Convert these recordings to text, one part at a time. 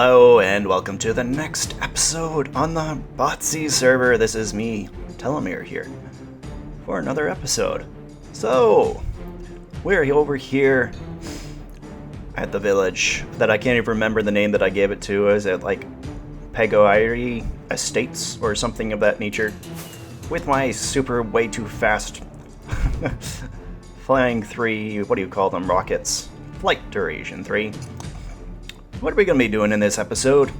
Hello and welcome to the next episode on the BotC server. This is me, Telomere, here for another episode. So, we're over here at the village that I can't even remember the name that I gave it to. Is it like Pegoaire Estates or something of that nature? With my super way too fast flying 3, what do you call them, rockets? Flight duration 3. What are we going to be doing in this episode?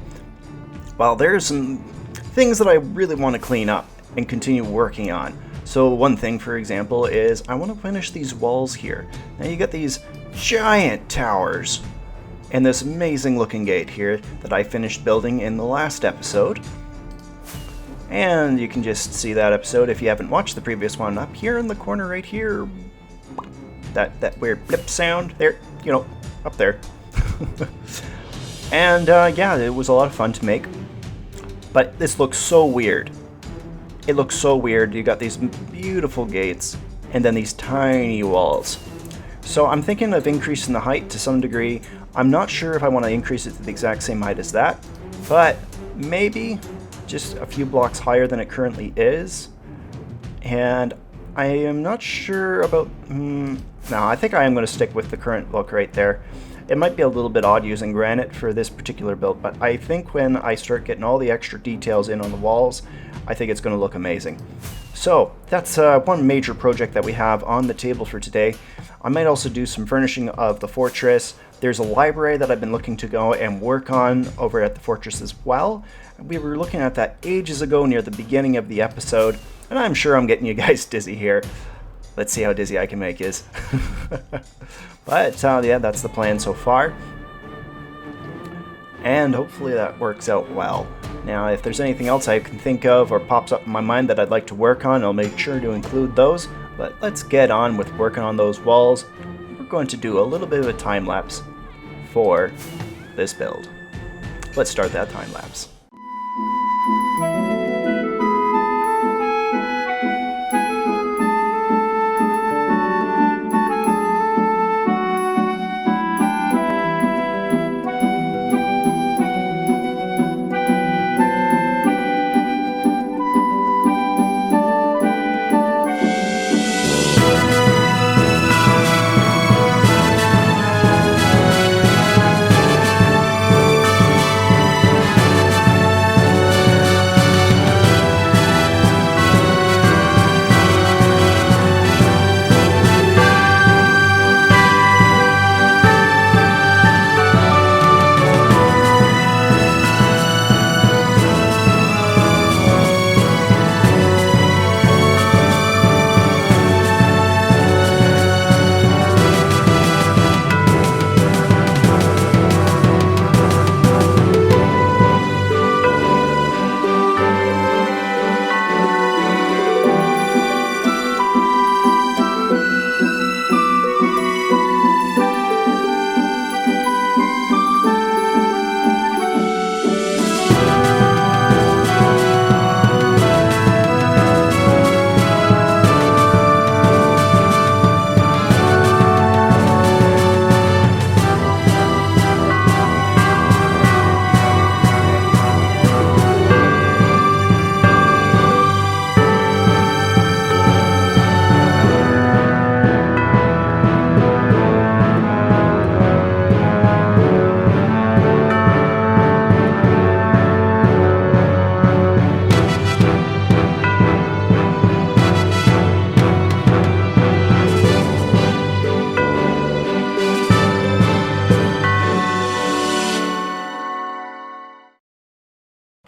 Well, there's some things that I really want to clean up and continue working on. So one thing, for example, is I want to finish these walls here. Now you got these giant towers and this amazing looking gate here that I finished building in the last episode. And you can just see that episode if you haven't watched the previous one up here in the corner right here. That weird blip sound there, you know, up there. And yeah, it was a lot of fun to make, but this looks so weird. It looks so weird. You got these beautiful gates and then these tiny walls. So I'm thinking of increasing the height to some degree. I'm not sure if I want to increase it to the exact same height as that, but maybe just a few blocks higher than it currently is. And I am not sure about... no, I think I am going to stick with the current look right there. It might be a little bit odd using granite for this particular build, but I think when I start getting all the extra details in on the walls, I think it's going to look amazing. So that's one major project that we have on the table for today. I might also do some furnishing of the fortress. There's a library that I've been looking to go and work on over at the fortress as well. We were looking at that ages ago near the beginning of the episode, and I'm sure I'm getting you guys dizzy here. Let's see how dizzy I can make is. But yeah, that's the plan so far. And hopefully that works out well. Now, if there's anything else I can think of or pops up in my mind that I'd like to work on, I'll make sure to include those. But let's get on with working on those walls. We're going to do a little bit of a time lapse for this build. Let's start that time lapse.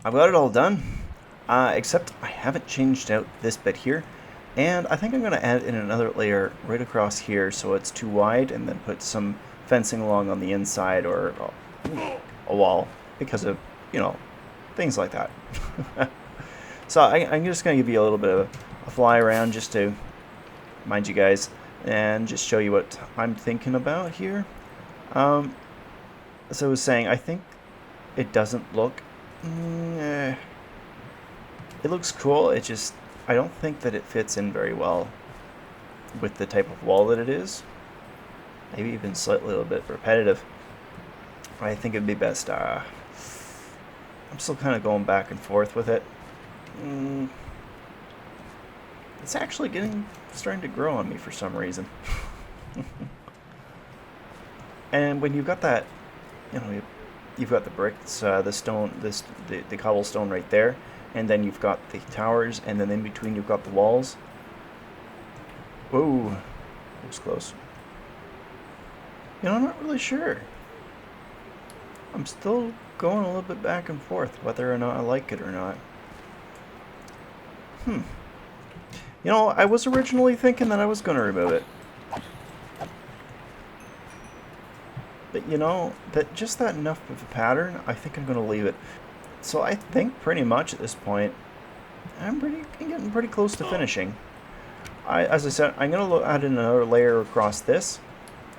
I've got it all done, except I haven't changed out this bit here, and I think I'm going to add in another layer right across here so it's too wide, and then put some fencing along on the inside or a wall because of, you know, things like that. So I'm just going to give you a little bit of a fly around just to remind you guys and just show you what I'm thinking about here. As I was saying, I think it doesn't look... it looks cool, it just... I don't think that it fits in very well with the type of wall that it is. Maybe even slightly a little bit repetitive. I think it'd be best I'm still kind of going back and forth with it. It's actually starting to grow on me for some reason. And when you've got that, you've got the bricks, the stone, the cobblestone right there, and then you've got the towers, and then in between you've got the walls. Whoa, that was close. I'm not really sure. I'm still going a little bit back and forth whether or not I like it or not. I was originally thinking that I was going to remove it. But that just that enough of a pattern, I think I'm going to leave it. So I think pretty much at this point, I'm getting pretty close to finishing. As I said, I'm going to add in another layer across this,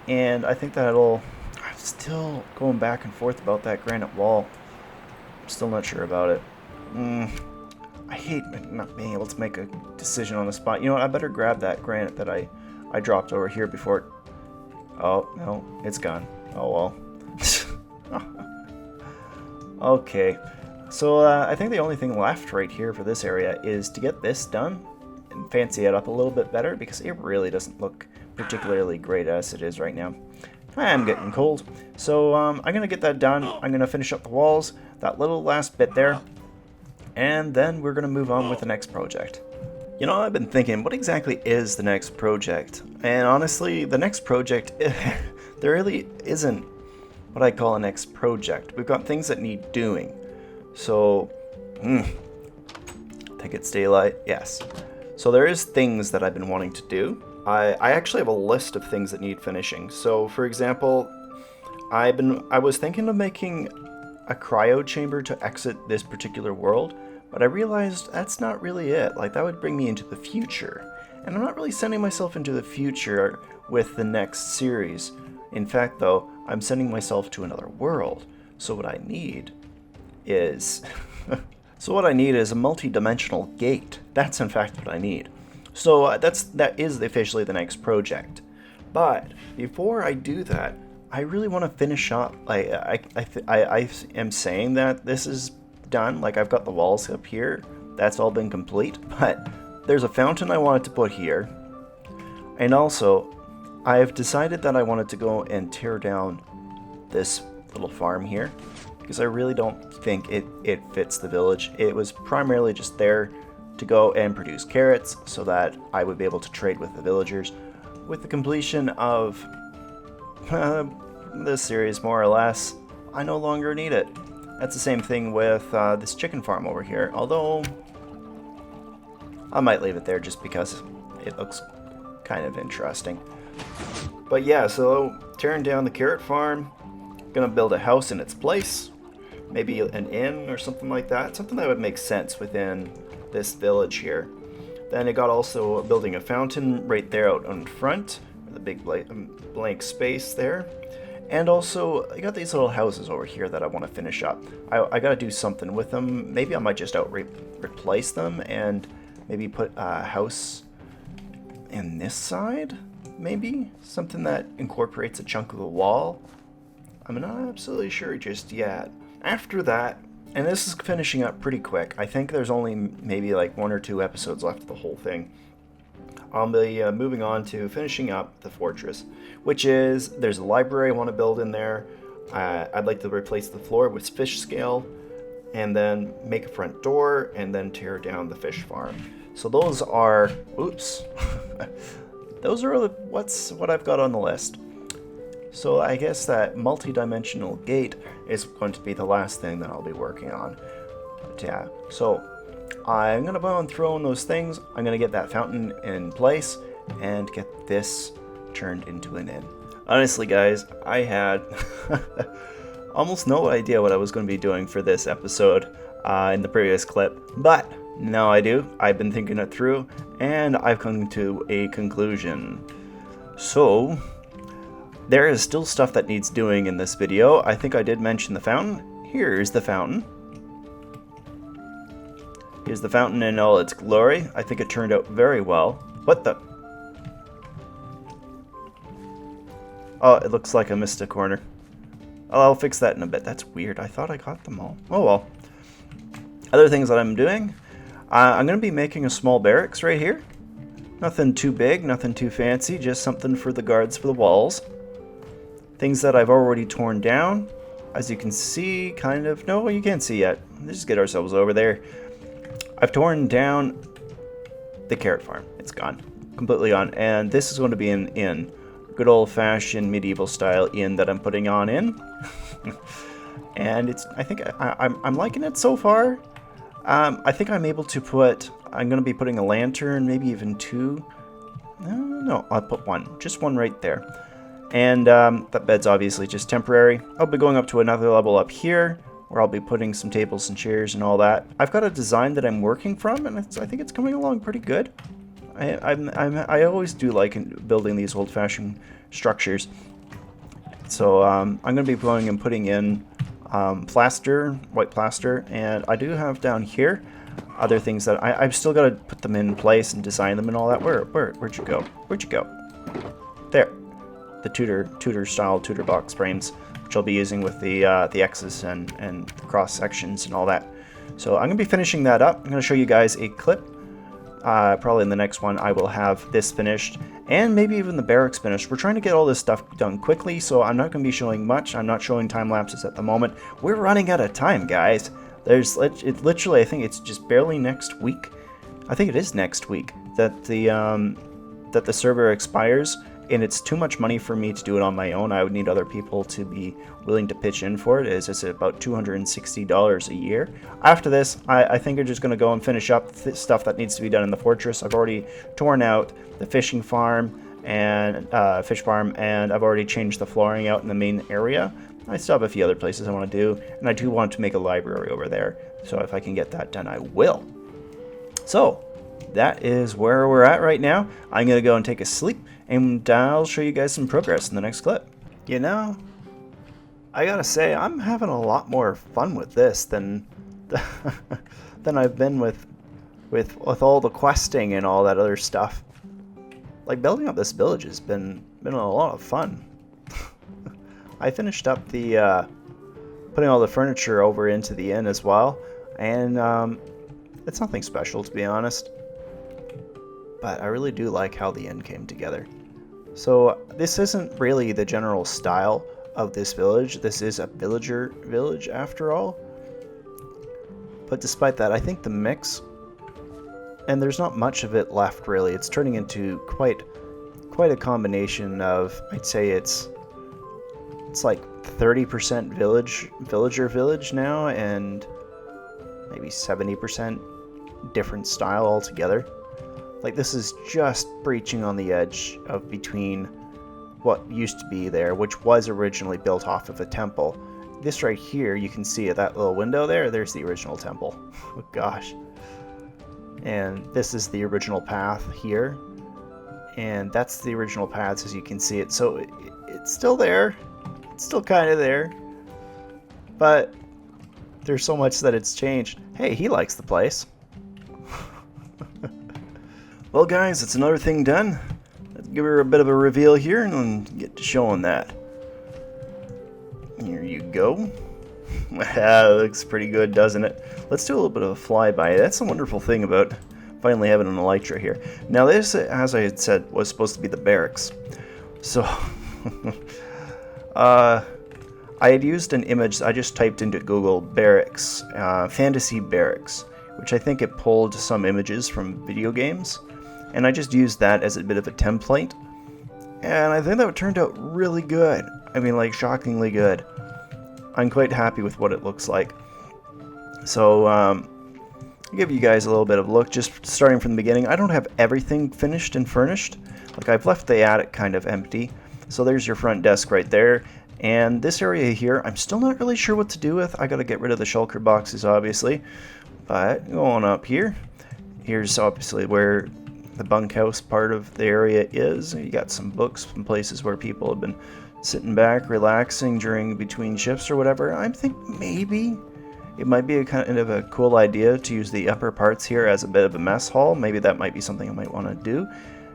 and I think I'm still going back and forth about that granite wall. I'm still not sure about it. I hate not being able to make a decision on the spot. You know what? I better grab that granite that I dropped over here before it... Oh, no, it's gone. Oh, well. Okay. So, I think the only thing left right here for this area is to get this done and fancy it up a little bit better, because it really doesn't look particularly great as it is right now. I am getting cold. So, I'm going to get that done. I'm going to finish up the walls, that little last bit there, and then we're going to move on with the next project. I've been thinking, what exactly is the next project? And honestly, the next project, there really isn't what I call a next project. We've got things that need doing. So, think it's daylight? Yes. So there is things that I've been wanting to do. I actually have a list of things that need finishing. So, for example, I was thinking of making a cryo chamber to exit this particular world, but I realized that's not really it. Like, that would bring me into the future. And I'm not really sending myself into the future with the next series. In fact, though, I'm sending myself to another world. So what I need is... a multi-dimensional gate. That's in fact what I need. So that is officially the next project. But before I do that, I really want to finish up. I am saying that this is done. Like, I've got the walls up here. That's all been complete. But there's a fountain I wanted to put here. And also, I have decided that I wanted to go and tear down this little farm here, because I really don't think it fits the village. It was primarily just there to go and produce carrots so that I would be able to trade with the villagers. With the completion of this series, more or less, I no longer need it. That's the same thing with this chicken farm over here, although I might leave it there just because it looks kind of interesting. But yeah, so tearing down the carrot farm, gonna build a house in its place, maybe an inn or something like that, something that would make sense within this village here. Then I got also building a fountain right there out in front, with a big blank space there. And also, I got these little houses over here that I want to finish up. I gotta do something with them. Maybe I might just replace them and maybe put a house in this side, maybe? Something that incorporates a chunk of the wall. I'm not absolutely sure just yet. After that, and this is finishing up pretty quick, I think there's only maybe like 1 or 2 episodes left of the whole thing. I'll be moving on to finishing up the fortress, which is, there's a library I want to build in there. I'd like to replace the floor with fish scale, and then make a front door, and then tear down the fish farm. So those are, oops, those are what I've got on the list. So I guess that multi-dimensional gate is going to be the last thing that I'll be working on. But yeah, so I'm going to go on throwing those things. I'm going to get that fountain in place and get this turned into an inn. Honestly, guys, I had almost no idea what I was going to be doing for this episode in the previous clip, but now I do. I've been thinking it through, and I've come to a conclusion. So, there is still stuff that needs doing in this video. I think I did mention the fountain. Here's the fountain. Here's the fountain in all its glory. I think it turned out very well. What the? Oh, it looks like I missed a corner. I'll fix that in a bit. That's weird. I thought I got them all. Oh well. Other things that I'm doing, I'm going to be making a small barracks right here. Nothing too big, nothing too fancy, just something for the guards for the walls. Things that I've already torn down, as you can see, kind of. No, you can't see yet. Let's just get ourselves over there. I've torn down the carrot farm. It's gone. Completely gone. And this is going to be an inn. Good old-fashioned medieval style inn that I'm putting on in. And it's, I think I'm liking it so far. I think I'm able to put, I'm going to be putting a lantern, maybe even 2. No, I'll put 1. Just 1 right there. And that bed's obviously just temporary. I'll be going up to another level up here, where I'll be putting some tables and chairs and all that. I've got a design that I'm working from, and I think it's coming along pretty good. I always do like building these old-fashioned structures. So I'm going to be going and putting in plaster, white plaster, and I do have down here other things that I've still got to put them in place and design them and all that. Where'd you go? Where'd you go? There, the Tudor style Tudor box frames, which I'll be using with the X's and the cross sections and all that. So I'm gonna be finishing that up. I'm gonna show you guys a clip. Probably in the next one I will have this finished, and maybe even the barracks finished. We're trying to get all this stuff done quickly, so I'm not going to be showing much. I'm not showing time lapses at the moment. We're running out of time, guys. It's literally, I think it's just barely next week. I think it is next week that the server expires, and it's too much money for me to do it on my own. I would need other people to be willing to pitch in for it. It's about $260 a year. After this, I think I'm just going to go and finish up the stuff that needs to be done in the fortress. I've already torn out the fishing farm and fish farm, and I've already changed the flooring out in the main area. I still have a few other places I want to do, and I do want to make a library over there. So if I can get that done, I will. So that is where we're at right now. I'm going to go and take a sleep, and I'll show you guys some progress in the next clip. You know, I gotta say, I'm having a lot more fun with this than than I've been with all the questing and all that other stuff. Like, building up this village has been a lot of fun. I finished up the putting all the furniture over into the inn as well, and it's nothing special, to be honest. But I really do like how the inn came together. So this isn't really the general style of this village. This is a villager village after all. But despite that, I think the mix, and there's not much of it left really. It's turning into quite a combination of, I'd say it's like 30% villager village now, and maybe 70% different style altogether. Like, this is just breaching on the edge of between what used to be there, which was originally built off of a temple. This right here, you can see that little window there's the original temple. Oh gosh. And this is the original path here. And that's the original path as you can see it. So it's still there. It's still kind of there. But there's so much that it's changed. Hey, he likes the place. Well, guys, it's another thing done. Let's give her a bit of a reveal here and get to showing that. Here you go. That looks pretty good, doesn't it? Let's do a little bit of a flyby. That's the wonderful thing about finally having an elytra here. Now, this, as I had said, was supposed to be the barracks. So, I had used an image. I just typed into Google barracks, fantasy barracks, which I think it pulled some images from video games. And I just used that as a bit of a template. And I think that turned out really good. I mean, like, shockingly good. I'm quite happy with what it looks like. So, I'll give you guys a little bit of a look, just starting from the beginning. I don't have everything finished and furnished. Like, I've left the attic kind of empty. So there's your front desk right there. And this area here, I'm still not really sure what to do with. I gotta get rid of the shulker boxes, obviously. But going up here, here's obviously where the bunkhouse part of the area is. You got some books and places where people have been sitting back, relaxing during between shifts or whatever. I think maybe it might be a kind of a cool idea to use the upper parts here as a bit of a mess hall. Maybe that might be something I might want to do.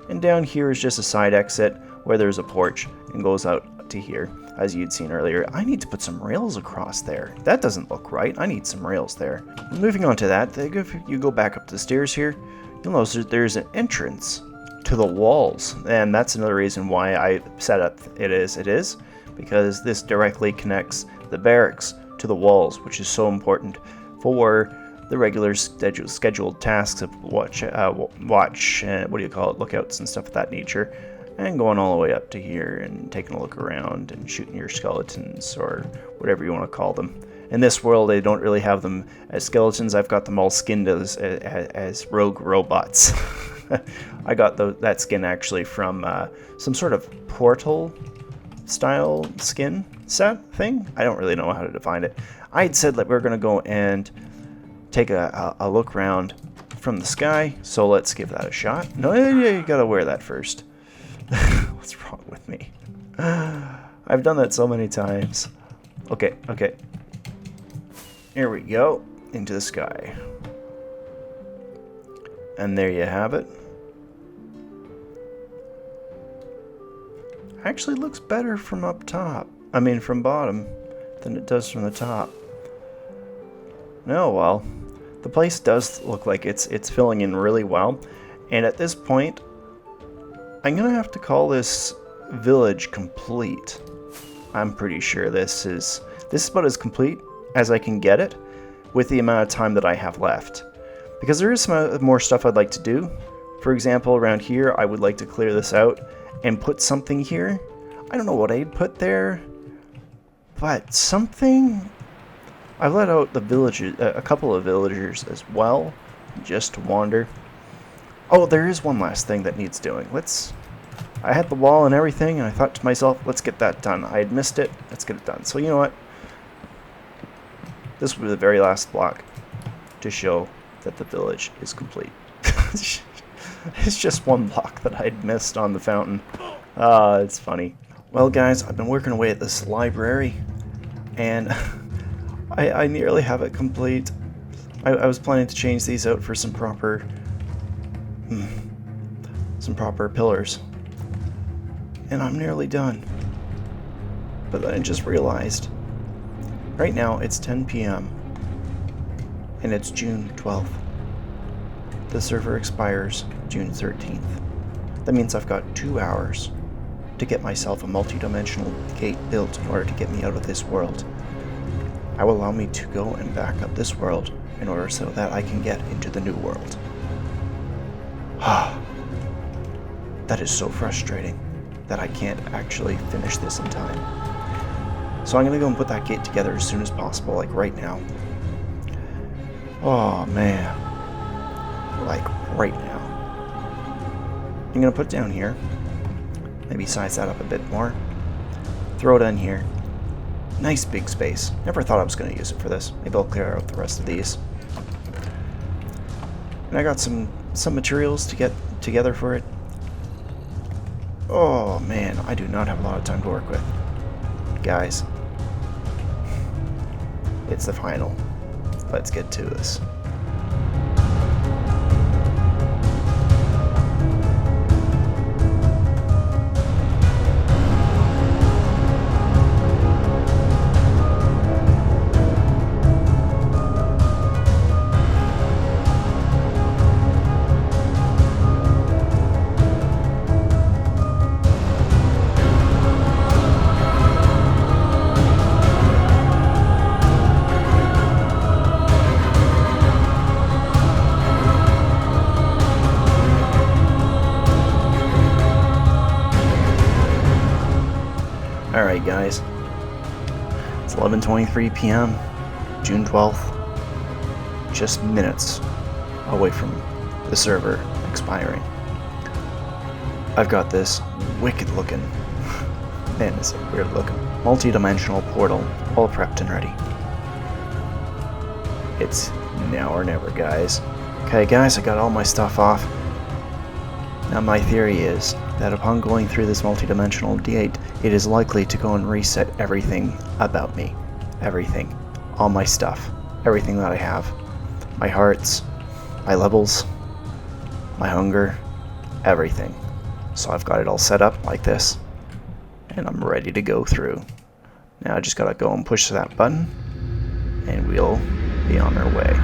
And down here is just a side exit where there's a porch and goes out to here. as you'd seen earlier. I need to put some rails across there. That doesn't look right. I need some rails there. Moving on to that, if you go back up the stairs here, you'll notice that there's an entrance to the walls. And that's another reason why I set up it is, because this directly connects the barracks to the walls, which is so important for the regular scheduled tasks of lookouts and stuff of that nature, and going all the way up to here and taking a look around and shooting your skeletons or whatever you want to call them. In this world, I don't really have them as skeletons. I've got them all skinned as rogue robots. I got that skin actually from some sort of portal style skin set thing. I don't really know how to define it. I had said that we were going to go and take a look around from the sky, so let's give that a shot. No, you gotta wear that first. What's wrong with me? I've done that so many times. Okay. Here we go, into the sky. And there you have it. Actually looks better from up top. I mean from bottom than it does from the top. Oh well. The place does look like it's filling in really well, and at this point, I'm gonna have to call this village complete. I'm pretty sure this is about as complete as I can get it with the amount of time that I have left, because there is some more stuff I'd like to do. For example, around here, I would like to clear this out and put something here. I don't know what I'd put there, but something. I've let out the villagers, a couple of villagers as well, just to wander. Oh, there is one last thing that needs doing. I had the wall and everything, and I thought to myself, let's get that done. I had missed it, let's get it done. So you know what? This will be the very last block to show that the village is complete. It's just one block that I'd missed on the fountain. It's funny. Well guys, I've been working away at this library, and I nearly have it complete. I was planning to change these out for some proper pillars, and I'm nearly done. But then I just realized, right now it's 10 p.m. and it's June 12th. The server expires June 13th. That means I've got 2 hours to get myself a multi-dimensional gate built in order to get me out of this world. That will allow me to go and back up this world in order so that I can get into the new world. That is so frustrating that I can't actually finish this in time. So I'm gonna go and put that gate together as soon as possible, like right now. Oh man. Like right now. I'm gonna put it down here. Maybe size that up a bit more. Throw it in here. Nice big space. Never thought I was going to use it for this. Maybe I'll clear out the rest of these. And I got some materials to get together for it. Oh man, I do not have a lot of time to work with. Guys, it's the final. Let's get to this. Alright guys, it's 11:23 p.m., June 12th, just minutes away from the server expiring. I've got this wicked looking, man is it weird looking, multi-dimensional portal all prepped and ready. It's now or never guys. Okay guys, I got all my stuff off. Now my theory is that upon going through this multi-dimensional gate, it is likely to go and reset everything about me. Everything. All my stuff. Everything that I have. My hearts, my levels, my hunger, everything. So I've got it all set up like this, and I'm ready to go through. Now I just gotta go and push that button, and we'll be on our way.